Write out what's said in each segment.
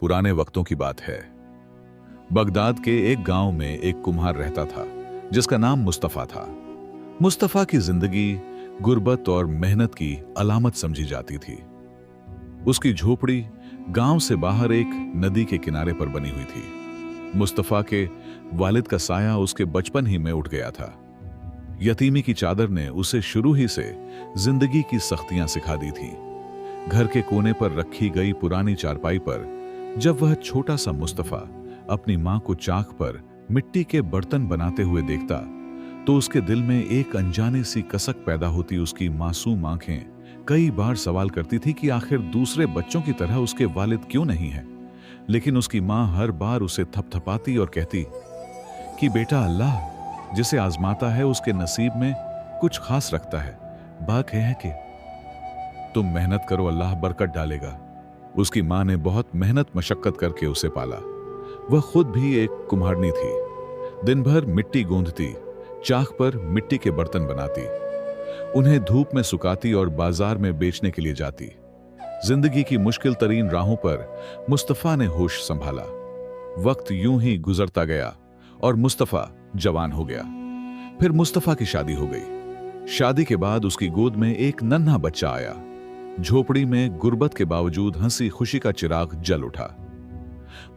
पुराने वक्तों की बात है। बगदाद के एक गांव में एक कुम्हार रहता था जिसका नाम मुस्तफा था। मुस्तफा की जिंदगी गुर्बत और मेहनत की अलामत समझी जाती थी। उसकी झोपड़ी गांव से बाहर एक नदी के किनारे पर बनी हुई थी। मुस्तफा के वालिद का साया उसके बचपन ही में उठ गया था। यतीमी की चादर ने उसे शुरू ही से जिंदगी की सख्तियां सिखा दी थी। घर के कोने पर रखी गई पुरानी चारपाई पर जब वह छोटा सा मुस्तफा अपनी मां को चाक पर मिट्टी के बर्तन बनाते हुए देखता तो उसके दिल में एक अनजाने सी कसक पैदा होती। उसकी मासूम आंखें कई बार सवाल करती थी कि आखिर दूसरे बच्चों की तरह उसके वालिद क्यों नहीं है, लेकिन उसकी मां हर बार उसे थपथपाती और कहती कि बेटा, अल्लाह जिसे आजमाता है उसके नसीब में कुछ खास रखता है। बात है कि तुम मेहनत करो, अल्लाह बरकत डालेगा। उसकी मां ने बहुत मेहनत मशक्कत करके उसे पाला। वह खुद भी एक कुम्हारनी थी। दिन भर मिट्टी गूंथती, चाक पर मिट्टी के बर्तन बनाती, उन्हें धूप में सुखाती और बाजार में बेचने के लिए जाती। जिंदगी की मुश्किल तरीन राहों पर मुस्तफा ने होश संभाला। वक्त यूं ही गुजरता गया और मुस्तफा जवान हो गया। फिर मुस्तफा की शादी हो गई। शादी के बाद उसकी गोद में एक नन्हा बच्चा आया। झोपड़ी में गुर्बत के बावजूद हंसी खुशी का चिराग जल उठा।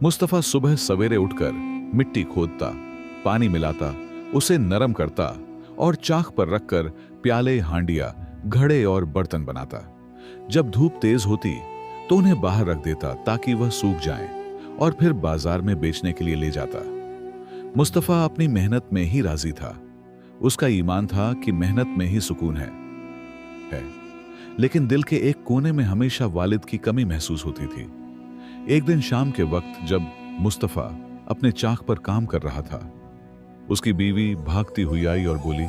मुस्तफा सुबह सवेरे उठकर मिट्टी खोदता, पानी मिलाता, उसे नरम करता और चाक पर रखकर प्याले, हांडिया, घड़े और बर्तन बनाता। जब धूप तेज होती तो उन्हें बाहर रख देता ताकि वह सूख जाएं और फिर बाजार में बेचने के लिए ले जाता। मुस्तफा अपनी मेहनत में ही राजी था। उसका ईमान था कि मेहनत में ही सुकून है। लेकिन दिल के एक कोने में हमेशा वालिद की कमी महसूस होती थी। एक दिन शाम के वक्त जब मुस्तफा अपने चाक पर काम कर रहा था, उसकी बीवी भागती हुई आई और बोली,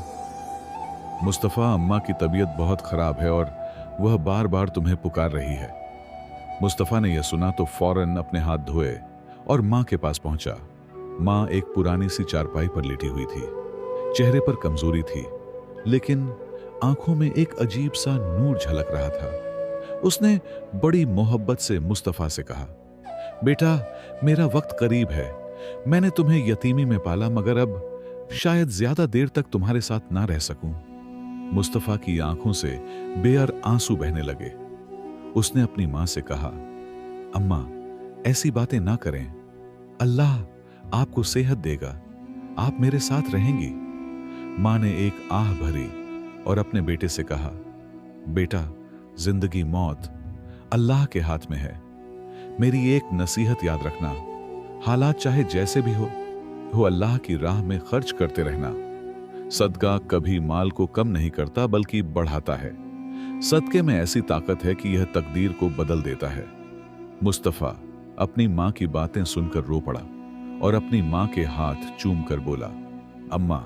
मुस्तफा, अम्मा की तबीयत बहुत खराब है और वह बार बार तुम्हें पुकार रही है। मुस्तफा ने यह सुना तो फौरन अपने हाथ धोए और मां के पास पहुंचा। मां एक पुरानी सी चारपाई पर लेटी हुई थी। चेहरे पर कमजोरी थी, लेकिन आंखों में एक अजीब सा नूर झलक रहा था। उसने बड़ी मोहब्बत से मुस्तफा से कहा, बेटा, मेरा वक्त करीब है। मैंने तुम्हें यतीमी में पाला, मगर अब शायद ज्यादा देर तक तुम्हारे साथ ना रह सकूं। मुस्तफा की आंखों से बेअर आंसू बहने लगे। उसने अपनी मां से कहा, अम्मा, ऐसी बातें ना करें। अल्लाह आपको सेहत देगा, आप मेरे साथ रहेंगी। मां ने एक आह भरी और अपने बेटे से कहा, बेटा, जिंदगी मौत अल्लाह के हाथ में है। मेरी एक नसीहत याद रखना, हालात चाहे जैसे भी हो अल्लाह की राह में खर्च करते रहना। सदका कभी माल को कम नहीं करता बल्कि बढ़ाता है। सदके में ऐसी ताकत है कि यह तकदीर को बदल देता है। मुस्तफा अपनी मां की बातें सुनकर रो पड़ा और अपनी मां के हाथ चूम कर बोला, अम्मा,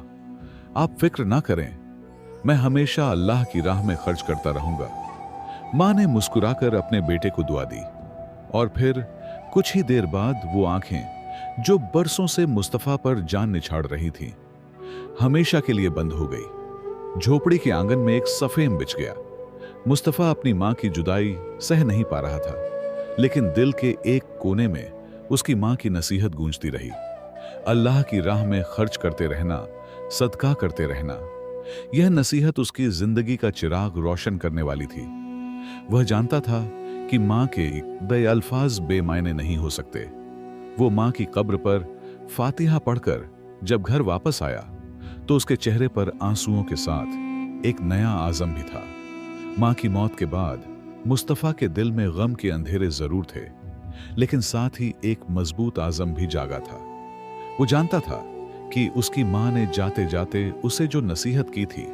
आप फिक्र ना करें, मैं हमेशा अल्लाह की राह में खर्च करता रहूंगा। मां ने मुस्कुराकर अपने बेटे को दुआ दी और फिर कुछ ही देर बाद वो आंखें जो बरसों से मुस्तफा पर जान निछाड़ रही थीं, हमेशा के लिए बंद हो गई। झोपड़ी के आंगन में एक सफेद बिछ गया। मुस्तफा अपनी मां की जुदाई सह नहीं पा रहा था, लेकिन दिल के एक कोने में उसकी मां की नसीहत गूंजती रही। अल्लाह की राह में खर्च करते रहना, सदका करते रहना। यह नसीहत उसकी जिंदगी का चिराग रोशन करने वाली थी। वह जानता था कि मां के बे अल्फाज बेमायने नहीं हो सकते। वो मां की कब्र पर फातिहा पढ़कर जब घर वापस आया तो उसके चेहरे पर आंसुओं के साथ एक नया आज़म भी था। मां की मौत के बाद मुस्तफा के दिल में गम के अंधेरे जरूर थे, लेकिन साथ ही एक मजबूत आज़म भी जागा था। वो जानता था कि उसकी मां ने जाते जाते उसे जो नसीहत की थी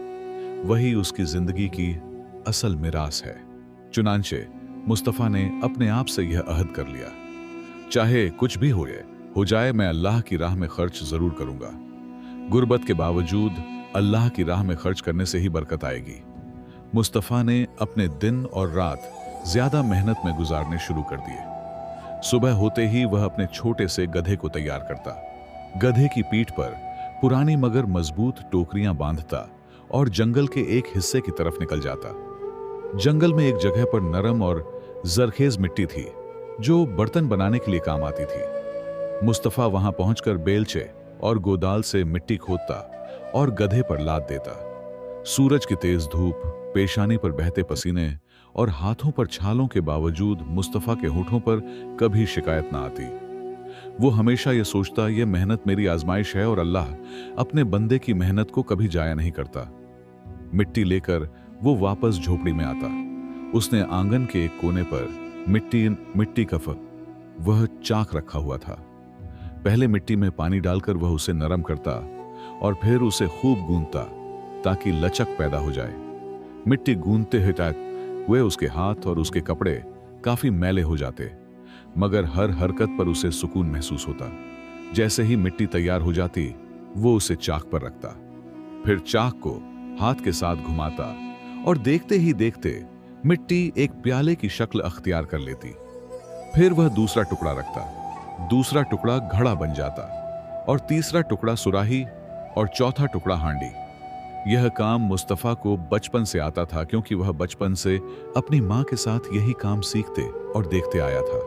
वही उसकी जिंदगी की असल मिरास है। चुनांचे मुस्तफा ने अपने आप से यह अहद कर लिया, चाहे कुछ भी हो जाए, मैं अल्लाह की राह में खर्च जरूर करूंगा। गुर्बत के बावजूद अल्लाह की राह में खर्च करने से ही बरकत आएगी। मुस्तफा ने अपने दिन और रात ज्यादा मेहनत में गुजारने शुरू कर दिए। सुबह होते ही वह अपने छोटे से गधे को तैयार करता, गधे की पीठ पर पुरानी मगर मजबूत टोकरियां बांधता और जंगल के एक हिस्से की तरफ निकल जाता। जंगल में एक जगह पर नरम और जरखेज मिट्टी थी जो बर्तन बनाने के लिए काम आती थी। मुस्तफा वहां पहुंचकर बेलचे और गोदाल से मिट्टी खोदता और गधे पर लाद देता। सूरज की तेज धूप, पेशानी पर बहते पसीने और हाथों पर छालों के बावजूद मुस्तफा के होठों पर कभी शिकायत ना आती। वो हमेशा ये सोचता, ये मेहनत मेरी आजमाइश है और अल्लाह अपने बंदे की मेहनत को कभी जाया नहीं करता। मिट्टी लेकर वो वापस झोपड़ी में आता। उसने आंगन के एक कोने पर मिट्टी का वह चाक रखा हुआ था। पहले मिट्टी में पानी डालकर वह उसे नरम करता और फिर उसे खूब गूंथता ताकि लचक पैदा हो जाए। मिट्टी गूंथते हुए उसके हाथ और उसके कपड़े काफी मैले हो जाते, मगर हर हरकत पर उसे सुकून महसूस होता। जैसे ही मिट्टी तैयार हो जाती, वो उसे चाक पर रखता, फिर चाक को हाथ के साथ घुमाता और देखते ही देखते मिट्टी एक प्याले की शक्ल अख्तियार कर लेती। फिर वह दूसरा टुकड़ा रखता, दूसरा टुकड़ा घड़ा बन जाता और तीसरा टुकड़ा सुराही और चौथा टुकड़ा हांडी। यह काम मुस्तफा को बचपन से आता था, क्योंकि वह बचपन से अपनी मां के साथ यही काम सीखते और देखते आया था,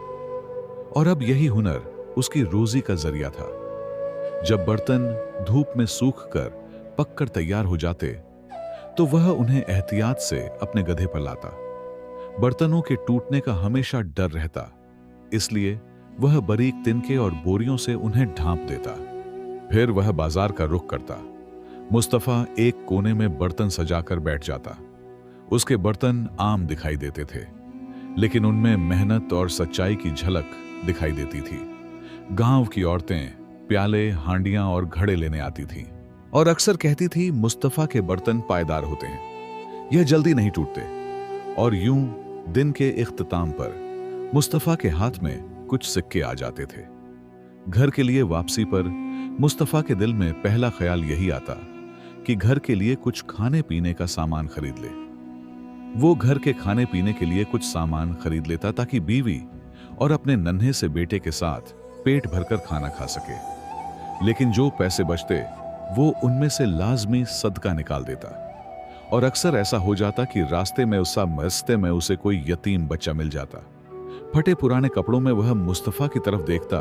और अब यही हुनर उसकी रोजी का जरिया था। जब बर्तन धूप में सूख कर पककर तैयार हो जाते तो वह उन्हें एहतियात से अपने गधे पर लाता। बर्तनों के टूटने का हमेशा डर रहता, इसलिए वह बारीक तिनके और बोरियों से उन्हें ढांप देता। फिर वह बाजार का रुख करता। मुस्तफा एक कोने में बर्तन सजाकर बैठ जाता। उसके बर्तन आम दिखाई देते थे, लेकिन उनमें मेहनत और सच्चाई की झलक दिखाई देती थी। गांव की औरतें प्याले, हांडियां और घड़े लेने आती थीं और अक्सर कहती थी, मुस्तफा के बर्तन पायदार होते हैं, यह जल्दी नहीं टूटते। और यूं दिन के इख्तिताम पर मुस्तफा के हाथ में कुछ सिक्के आ जाते थे। घर के लिए वापसी पर मुस्तफा के दिल में पहला ख्याल यही आता कि घर के लिए कुछ खाने पीने का सामान खरीद ले। वो घर के खाने पीने के लिए कुछ सामान खरीद लेता ताकि बीवी और अपने नन्हे से बेटे के साथ पेट भरकर खाना खा सके। लेकिन जो पैसे बचते वो उनमें से लाजमी सदका निकाल देता, और अक्सर ऐसा हो जाता कि रास्ते में उसे कोई यतीम बच्चा मिल जाता। फटे पुराने कपड़ों में वह मुस्तफा की तरफ देखता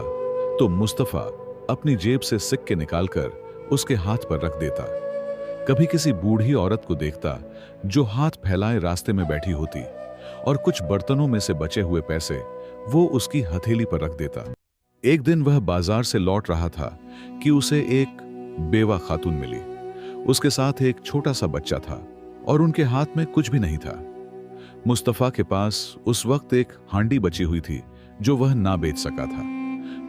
तो मुस्तफा अपनी जेब से सिक्के निकालकर उसके हाथ पर रख देता। कभी किसी बूढ़ी औरत को देखता जो हाथ फैलाए रास्ते में बैठी होती और कुछ बर्तनों में से बचे हुए पैसे वो उसकी हथेली पर रख देता। एक दिन वह बाजार से लौट रहा था कि उसे एक बेवा खातून मिली। उसके साथ एक छोटा सा बच्चा था और उनके हाथ में कुछ भी नहीं था। मुस्तफा के पास उस वक्त एक हांडी बची हुई थी जो वह ना बेच सका था।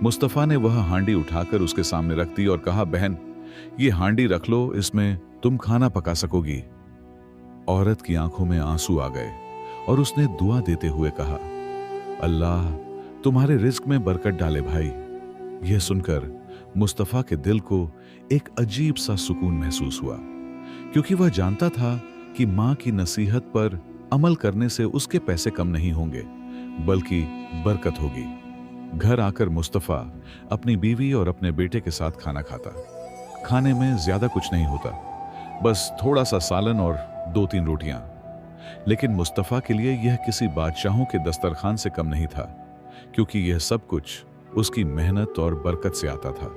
मुस्तफा ने वह हांडी उठाकर उसके सामने रख दी और कहा, बहन, ये हांडी रख लो, इसमें तुम खाना पका सकोगी। औरत की आंखों में आंसू आ गए और उसने दुआ देते हुए कहा, अल्लाह तुम्हारे रिज्क में बरकत डाले भाई। यह सुनकर मुस्तफा के दिल को एक अजीब सा सुकून महसूस हुआ, क्योंकि वह जानता था कि मां की नसीहत पर अमल करने से उसके पैसे कम नहीं होंगे, बल्कि बरकत होगी। घर आकर मुस्तफा अपनी बीवी और अपने बेटे के साथ खाना खाता। खाने में ज्यादा कुछ नहीं होता, बस थोड़ा सा सालन और 2-3 रोटियां। लेकिन मुस्तफा के लिए यह किसी बादशाहों के दस्तरखान से कम नहीं था, क्योंकि यह सब कुछ उसकी मेहनत और बरकत से आता था।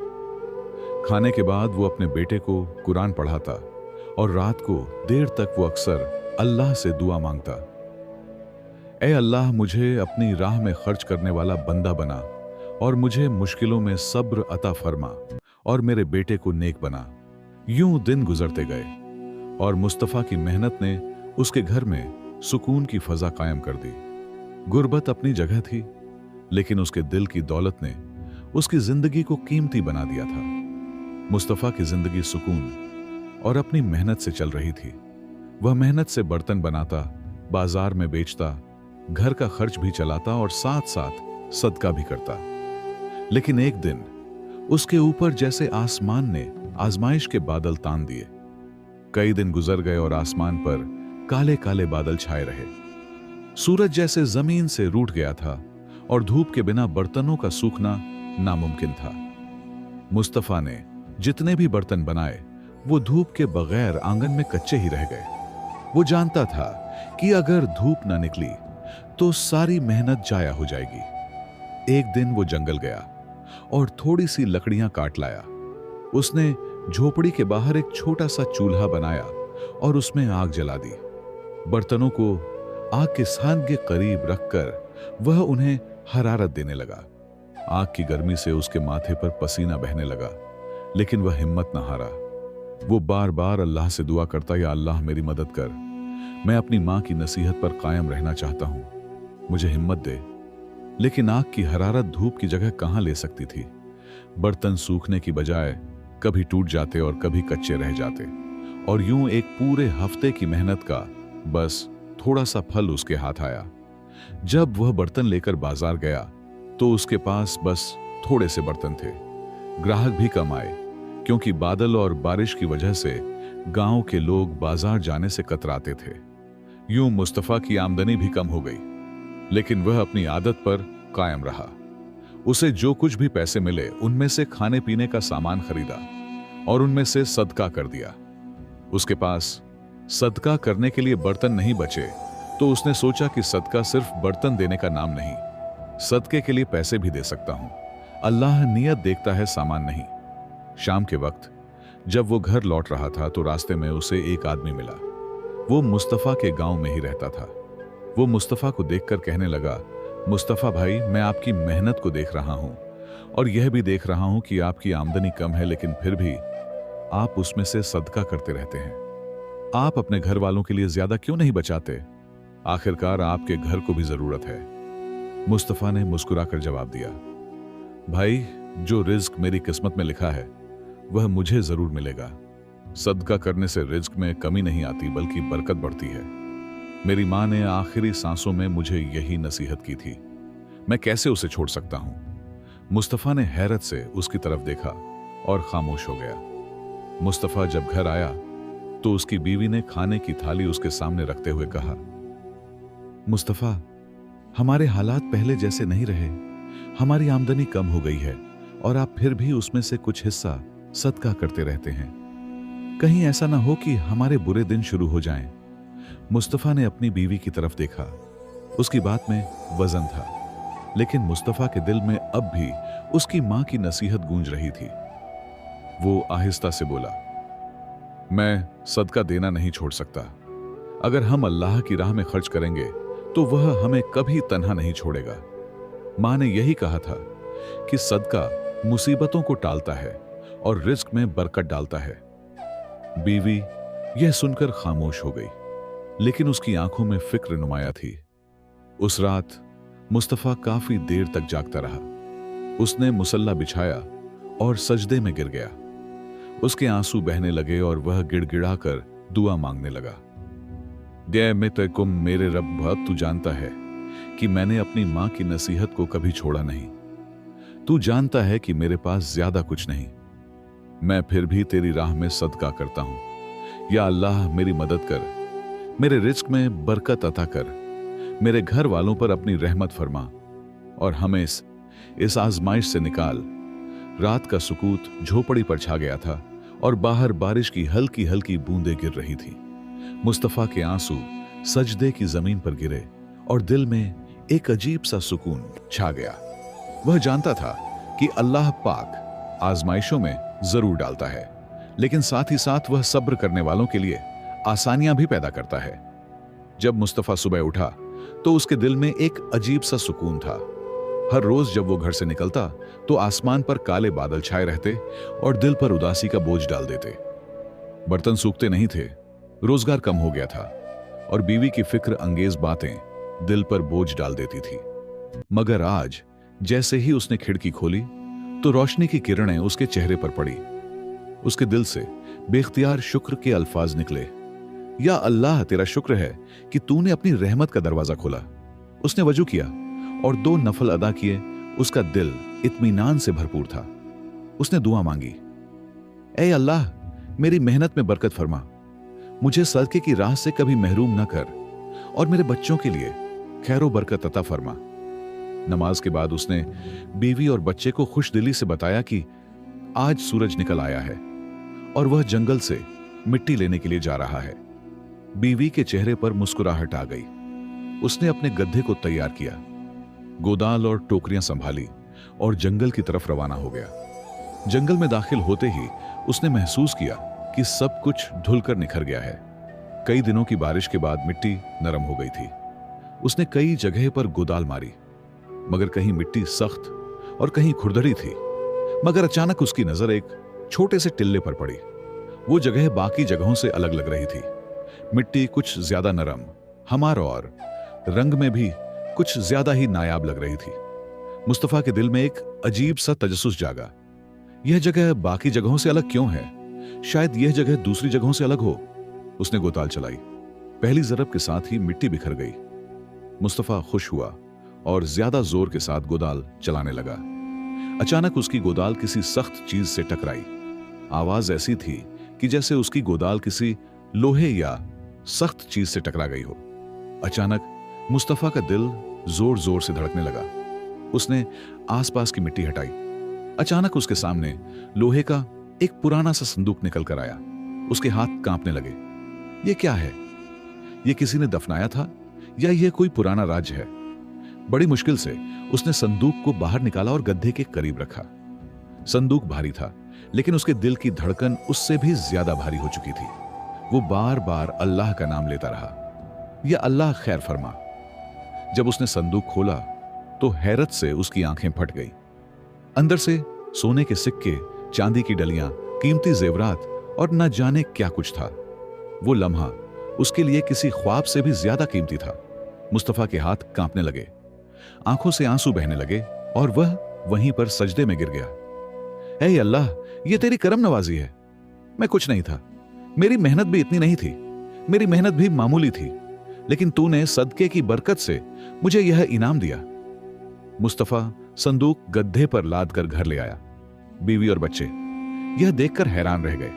खाने के बाद वो अपने बेटे को कुरान पढ़ाता और रात को देर तक वो अक्सर अल्लाह से दुआ मांगता, ऐ अल्लाह मुझे अपनी राह में खर्च करने वाला बंदा बना और मुझे मुश्किलों में सब्र अता फरमा और मेरे बेटे को नेक बना। यूं दिन गुजरते गए और मुस्तफा की मेहनत ने उसके घर में सुकून की फजा कायम कर दी। गुर्बत अपनी जगह थी, लेकिन उसके दिल की दौलत ने उसकी जिंदगी को कीमती बना दिया था। मुस्तफा की जिंदगी सुकून और अपनी मेहनत से चल रही थी। वह मेहनत से बर्तन बनाता, बाजार में बेचता, घर का खर्च भी चलाता और साथ साथ सदका भी करता। लेकिन एक दिन उसके ऊपर जैसे आसमान ने आजमाइश के बादल तान दिए। कई दिन गुजर गए और आसमान पर काले काले बादल छाए रहे। सूरज जैसे जमीन से रूठ गया था और धूप के बिना बर्तनों का सूखना नामुमकिन था। मुस्तफा ने जितने भी बर्तन बनाए वो धूप के बगैर आंगन में कच्चे ही रह गए। वो जानता था कि अगर धूप न निकली तो सारी मेहनत जाया हो जाएगी। एक दिन वो जंगल गया और थोड़ी सी लकड़ियां काट लाया। उसने झोपड़ी के बाहर एक छोटा सा चूल्हा बनाया और उसमें आग जला दी। बर्तनों को आग के स्थान के करीब रखकर वह उन्हें हरारत देने लगा। आग की गर्मी से उसके माथे पर पसीना बहने लगा, लेकिन वह हिम्मत न हारा। वो बार बार अल्लाह से दुआ करता, या अल्लाह मेरी मदद कर, मैं अपनी मां की नसीहत पर कायम रहना चाहता हूं, मुझे हिम्मत दे। लेकिन आग की हरारत धूप की जगह कहां ले सकती थी। बर्तन सूखने की बजाय कभी टूट जाते और कभी कच्चे रह जाते, और यूं एक पूरे हफ्ते की मेहनत का बस थोड़ा सा फल उसके हाथ आया। जब वह बर्तन लेकर बाजार गया तो उसके पास बस थोड़े से बर्तन थे। ग्राहक भी कम आए, क्योंकि बादल और बारिश की वजह से गांव के लोग बाजार जाने से कतराते थे। यूं मुस्तफा की आमदनी भी कम हो गई, लेकिन वह अपनी आदत पर कायम रहा। उसे जो कुछ भी पैसे मिले उनमें से खाने पीने का सामान खरीदा और उनमें से सदका कर दिया। उसके पास सदका करने के लिए बर्तन नहीं बचे, तो उसने सोचा कि सदका सिर्फ बर्तन देने का नाम नहीं, सदके के लिए पैसे भी दे सकता हूं। अल्लाह नियत देखता है, सामान नहीं। शाम के वक्त जब वो घर लौट रहा था तो रास्ते में उसे एक आदमी मिला। वो मुस्तफा के गांव में ही रहता था। वो मुस्तफा को देखकर कहने लगा, मुस्तफा भाई, मैं आपकी मेहनत को देख रहा हूं और यह भी देख रहा हूं कि आपकी आमदनी कम है, लेकिन फिर भी आप उसमें से सदका करते रहते हैं। आप अपने घर वालों के लिए ज्यादा क्यों नहीं बचाते? आखिरकार आपके घर को भी जरूरत है। मुस्तफा ने मुस्कुराकर जवाब दिया, भाई, जो रिज्क मेरी किस्मत में लिखा है वह मुझे जरूर मिलेगा। सदका करने से रिज्क में कमी नहीं आती, बल्कि बरकत बढ़ती है। मेरी मां ने आखिरी सांसों में मुझे यही नसीहत की थी, मैं कैसे उसे छोड़ सकता हूं? मुस्तफा ने हैरत से उसकी तरफ देखा और खामोश हो गया। मुस्तफा जब घर आया तो उसकी बीवी ने खाने की थाली उसके सामने रखते हुए कहा, मुस्तफा, हमारे हालात पहले जैसे नहीं रहे। हमारी आमदनी कम हो गई है और आप फिर भी उसमें से कुछ हिस्सा सदका करते रहते हैं। कहीं ऐसा ना हो कि हमारे बुरे दिन शुरू हो जाएं। मुस्तफा ने अपनी बीवी की तरफ देखा। उसकी बात में वजन था, लेकिन मुस्तफा के दिल में अब भी उसकी मां की नसीहत गूंज रही थी। वो आहिस्ता से बोला, मैं सदका देना नहीं छोड़ सकता। अगर हम अल्लाह की राह में खर्च करेंगे तो वह हमें कभी तन्हा नहीं छोड़ेगा। मां ने यही कहा था कि सदका मुसीबतों को टालता है और रिज्क में बरकत डालता है। बीवी यह सुनकर खामोश हो गई, लेकिन उसकी आंखों में फिक्र नुमाया थी। उस रात मुस्तफा काफी देर तक जागता रहा। उसने मुसल्ला बिछाया और सजदे में गिर गया। उसके आंसू बहने लगे और वह गिड़गिड़ाकर दुआ मांगने लगा। दे में तकुम, मेरे रब, बहुत तू जानता है कि मैंने अपनी मां की नसीहत को कभी छोड़ा नहीं। तू जानता है कि मेरे पास ज्यादा कुछ नहीं, मैं फिर भी तेरी राह में सदका करता हूं। या अल्लाह, मेरी मदद कर, मेरे रिज्क में बरकत अता कर, मेरे घर वालों पर अपनी रहमत फरमा और हमें इस आजमाइश से निकाल। रात का सुकूत झोपड़ी पर छा गया था और बाहर बारिश की हल्की हल्की बूंदें गिर रही थी। मुस्तफा के आंसू सजदे की जमीन पर गिरे और दिल में एक अजीब सा सुकून छा गया। वह जानता था कि अल्लाह पाक आजमाइशों में जरूर डालता है, लेकिन साथ ही साथ वह सब्र करने वालों के लिए आसानियां भी पैदा करता है। जब मुस्तफा सुबह उठा तो उसके दिल में एक अजीब सा सुकून था। हर रोज जब वो घर से निकलता तो आसमान पर काले बादल छाए रहते और दिल पर उदासी का बोझ डाल देते। बर्तन सूखते नहीं थे, रोजगार कम हो गया था और बीवी की फिक्र अंगेज बातें दिल पर बोझ डाल देती थी। मगर आज जैसे ही उसने खिड़की खोली तो रोशनी की किरणें उसके चेहरे पर पड़ी। उसके दिल से बेख्तियार शुक्र के अल्फाज निकले, या अल्लाह, तेरा शुक्र है कि तूने अपनी रहमत का दरवाजा खोला। उसने वजू किया और 2 नफल अदा किए। उसका दिल इत्मीनान से भरपूर था। उसने दुआ मांगी, ऐ अल्लाह, मेरी मेहनत में बरकत फरमा, मुझे सदके की राह से कभी महरूम न कर और मेरे बच्चों के लिए खैरो बरकत अता फरमा। नमाज के बाद उसने बीवी और बच्चे को खुशदिली से बताया कि आज सूरज निकल आया है और वह जंगल से मिट्टी लेने के लिए जा रहा है। बीवी के चेहरे पर मुस्कुराहट आ गई। उसने अपने गड्ढे को तैयार किया। गोदाल और टोकरियां संभाली और जंगल की तरफ रवाना हो गया। जंगल में दाखिल होते ही उसने महसूस किया कि सब कुछ धुलकर निखर गया है। कई दिनों की बारिश के बाद मिट्टी नरम हो गई थी। उसने कई जगह पर गोदाल मारी, मगर कहीं मिट्टी सख्त और कहीं खुरदरी थी। मगर अचानक उसकी नजर एक छोटे से टिल्ले पर पड़ी। वो जगह बाकी जगहों से अलग लग रही थी। मिट्टी कुछ ज्यादा नरम, हमार और रंग में भी कुछ ज्यादा ही नायाब लग रही थी। मुस्तफा के दिल में एक अजीब सा तजस्सुस जागा। यह जगह बाकी जगहों से अलग क्यों है? शायद यह जगह दूसरी जगहों से अलग हो। उसने गोताल चलाई। पहली जरब के साथ ही मिट्टी बिखर गई। मुस्तफा खुश हुआ और ज्यादा जोर के साथ गोदाल चलाने लगा। अचानक उसकी गोदाल किसी सख्त चीज से टकराई। आवाज ऐसी थी कि जैसे उसकी गोदाल किसी लोहे या सख्त चीज से टकरा गई हो। अचानक मुस्तफा का दिल जोर जोर से धड़कने लगा। उसने आसपास की मिट्टी हटाई। अचानक उसके सामने लोहे का एक पुराना सा संदूक निकल कर आया। उसके हाथ कांपने लगे। यह क्या है? यह किसी ने दफनाया था या यह कोई पुराना राज है? बड़ी मुश्किल से उसने संदूक को बाहर निकाला और गड्ढे के करीब रखा। संदूक भारी था, लेकिन उसके दिल की धड़कन उससे भी ज्यादा भारी हो चुकी थी। वो बार बार अल्लाह का नाम लेता रहा, या अल्लाह खैर फरमा। जब उसने संदूक खोला तो हैरत से उसकी आंखें फट गई। अंदर से सोने के सिक्के, चांदी की डलियां, कीमती जेवरात और न जाने क्या कुछ था। वो लम्हा उसके लिए किसी ख्वाब से भी ज्यादा कीमती था। मुस्तफा के हाथ कांपने लगे, आंखों से आंसू बहने लगे और वह वहीं पर सजदे में गिर गया। ऐ अल्लाह, ये तेरी करम नवाजी है। मैं कुछ नहीं था, मेरी मेहनत भी इतनी नहीं थी, मेरी मेहनत भी मामूली थी, लेकिन तूने सदके की बरकत से मुझे यह इनाम दिया। मुस्तफा संदूक गड्ढे पर लाद कर घर ले आया। बीवी और बच्चे यह देखकर हैरान रह गए।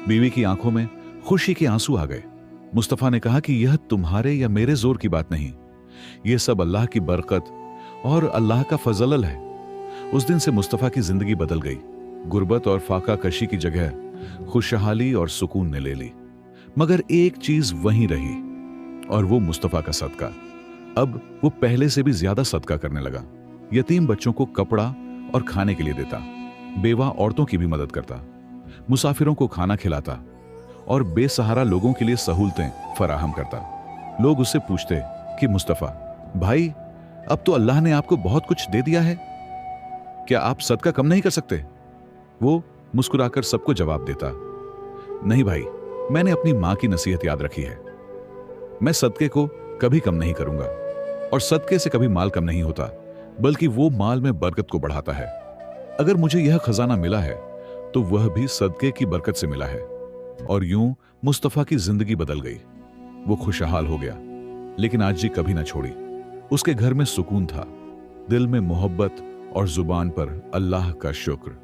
बीवी की आंखों में खुशी के आंसू आ गए। मुस्तफा ने कहा कि यह तुम्हारे या मेरे जोर की बात नहीं, यह सब अल्लाह की बरकत और अल्लाह का फजल है। उस दिन से मुस्तफा की जिंदगी बदल गई। गुर्बत और फाका कशी की जगह खुशहाली और सुकून ने ले ली। मगर एक चीज वहीं रही, और वो मुस्तफा का सदका। अब वो पहले से भी ज्यादा सदका करने लगा। यतीम बच्चों को कपड़ा और खाने के लिए देता, बेवा औरतों की भी मदद करता, मुसाफिरों को खाना खिलाता और बेसहारा लोगों के लिए सहूलतें फराहम करता। लोग उससे पूछते कि मुस्तफा भाई, अब तो अल्लाह ने आपको बहुत कुछ दे दिया है, क्या आप सदका कम नहीं कर सकते? वो मुस्कुराकर सबको जवाब देता, नहीं भाई, मैंने अपनी मां की नसीहत याद रखी है। मैं सदके को कभी कम नहीं करूंगा, और सदके से कभी माल कम नहीं होता, बल्कि वो माल में बरकत को बढ़ाता है। अगर मुझे यह खजाना मिला है तो वह भी सदके की बरकत से मिला है। और यूं मुस्तफा की जिंदगी बदल गई। वो खुशहाल हो गया, लेकिन आजी कभी ना छोड़ी। उसके घर में सुकून था, दिल में मोहब्बत और जुबान पर अल्लाह का शुक्र।